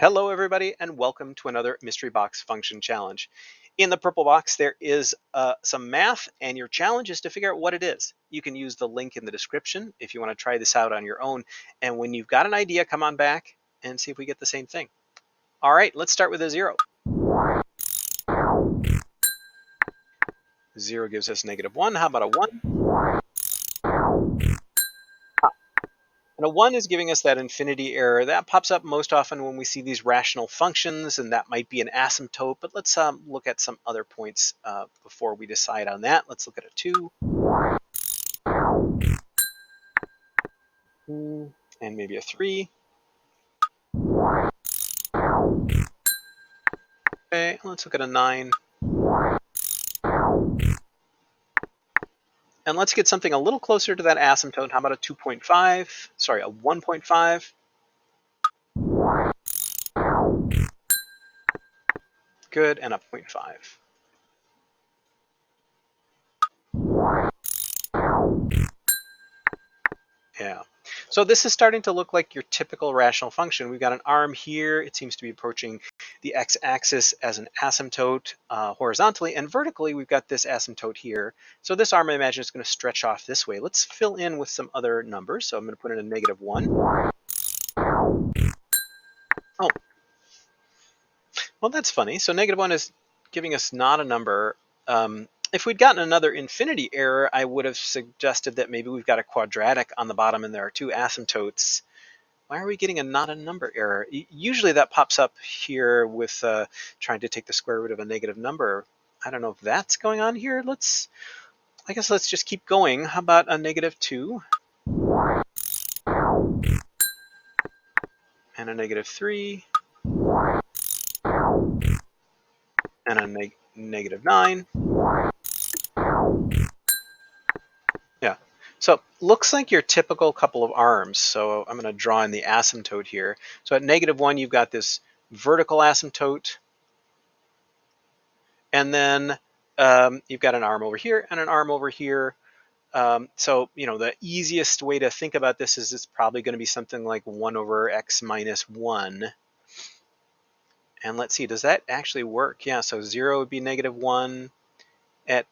Hello everybody and welcome to another Mystery Box Function Challenge. In the purple box there is some math and your challenge is to figure out what it is. You can use the link in the description if you want to try this out on your own, and when you've got an idea, come on back and see if we get the same thing. All right, let's start with a 0. 0 gives us -1. How about a 1? And a 1 is giving us that infinity error. That pops up most often when we see these rational functions, and that might be an asymptote. But let's look at some other points before we decide on that. Let's look at a 2. And maybe a 3. Okay, let's look at a 9. And let's get something a little closer to that asymptote. How about a 2.5? Sorry, a 1.5. Good, and a 0.5. Yeah. So this is starting to look like your typical rational function. We've got an arm here. It seems to be approaching the x-axis as an asymptote horizontally, and vertically we've got this asymptote here. So this arm, I imagine, is going to stretch off this way. Let's fill in with some other numbers. So I'm going to put in a -1. Oh, well, that's funny. So -1 is giving us not a number. If we'd gotten another infinity error, I would have suggested that maybe we've got a quadratic on the bottom and there are two asymptotes. Why are we getting a not a number error? Usually that pops up here with trying to take the square root of a negative number. I don't know if that's going on here. I guess let's just keep going. How about a -2? And a -3? And a -9? Yeah. So looks like your typical couple of arms. So I'm going to draw in the asymptote here. So at -1, you've got this vertical asymptote. And then you've got an arm over here and an arm over here. So, the easiest way to think about this is it's probably going to be something like 1 over x minus 1. And let's see, does that actually work? Yeah, so 0 would be -1. At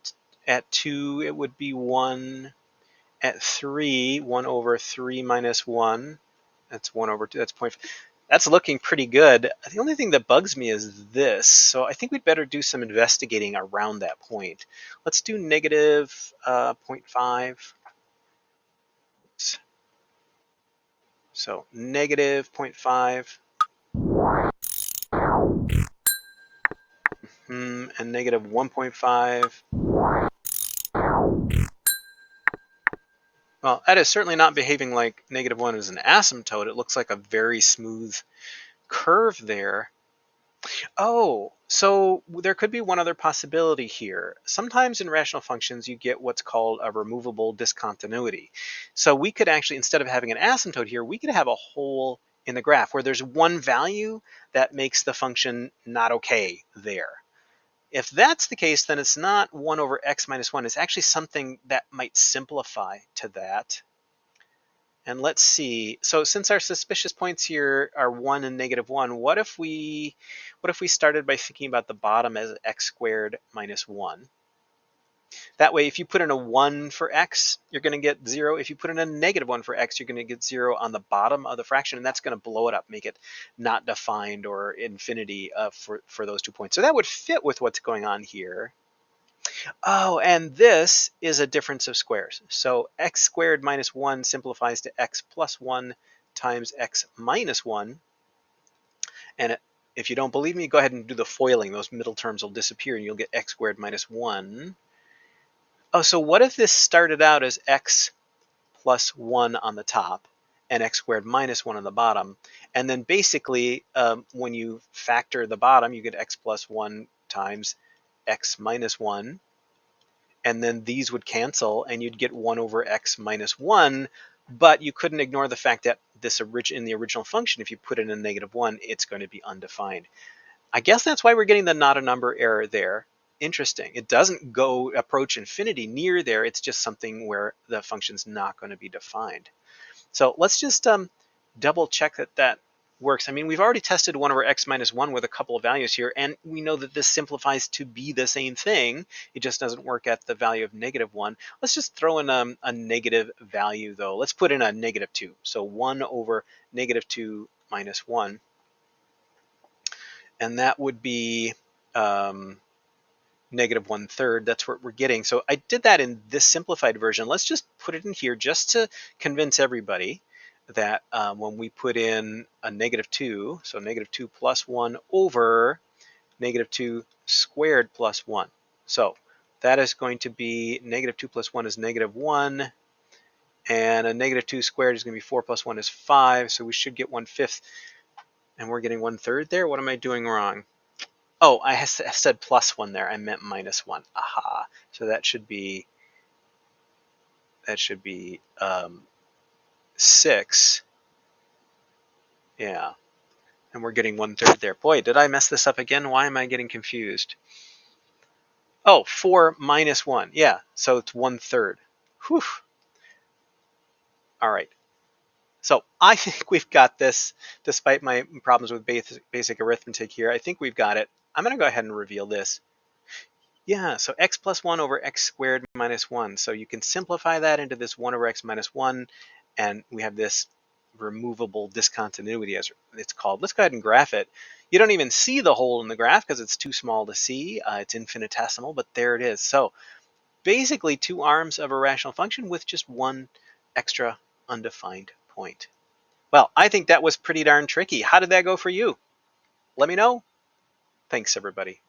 2, it would be 1. At 3, 1 over 3 minus 1. That's 1 over 2. That's 0.5. That's looking pretty good. The only thing that bugs me is this. So I think we'd better do some investigating around that point. Let's do -0.5. So -0.5 and -1.5. Well, that is certainly not behaving like -1 is an asymptote. It looks like a very smooth curve there. Oh, so there could be one other possibility here. Sometimes in rational functions, you get what's called a removable discontinuity. So we could actually, instead of having an asymptote here, we could have a hole in the graph where there's one value that makes the function not okay there. If that's the case, then it's not 1 over x minus 1. It's actually something that might simplify to that. And let's see. So since our suspicious points here are 1 and -1, what if we started by thinking about the bottom as x squared minus 1? That way, if you put in a 1 for x, you're going to get 0. If you put in a -1 for x, you're going to get 0 on the bottom of the fraction, and that's going to blow it up, make it not defined or infinity for those 2 points. So that would fit with what's going on here. Oh, and this is a difference of squares. So x squared minus 1 simplifies to x plus 1 times x minus 1. And if you don't believe me, go ahead and do the foiling. Those middle terms will disappear and you'll get x squared minus 1. Oh, so what if this started out as x plus 1 on the top and x squared minus 1 on the bottom? And then basically, when you factor the bottom, you get x plus 1 times x minus 1. And then these would cancel and you'd get 1 over x minus 1, but you couldn't ignore the fact that in the original function, if you put in a -1, it's going to be undefined. I guess that's why we're getting the not a number error there. Interesting. It doesn't go approach infinity near there. It's just something where the function's not going to be defined. So let's just double check that works. I mean, we've already tested 1 over x minus 1 with a couple of values here, and we know that this simplifies to be the same thing. It just doesn't work at the value of -1. Let's just throw in a negative value, though. Let's put in a -2. So 1 over -2 minus 1. And that would be -1/3. That's what we're getting. So I did that in this simplified version. Let's just put it in here just to convince everybody that when we put in a -2, so -2 plus 1 over -2 squared plus 1. So that is going to be -2 plus 1 is -1, and a -2 squared is going to be 4 plus 1 is 5, so we should get 1/5, and we're getting 1/3 there. What am I doing wrong? Oh, I said +1 there. I meant -1. Aha. So that should be 6. Yeah. And we're getting 1/3 there. Boy, did I mess this up again? Why am I getting confused? Oh, 4 minus 1. Yeah, so it's 1/3. Whew. All right. So I think we've got this, despite my problems with basic arithmetic here. I think we've got it. I'm going to go ahead and reveal this. Yeah, so x plus 1 over x squared minus 1. So you can simplify that into this 1 over x minus 1, and we have this removable discontinuity, as it's called. Let's go ahead and graph it. You don't even see the hole in the graph because it's too small to see. It's infinitesimal, but there it is. So basically 2 arms of a rational function with just one extra undefined point. Well, I think that was pretty darn tricky. How did that go for you? Let me know. Thanks, everybody.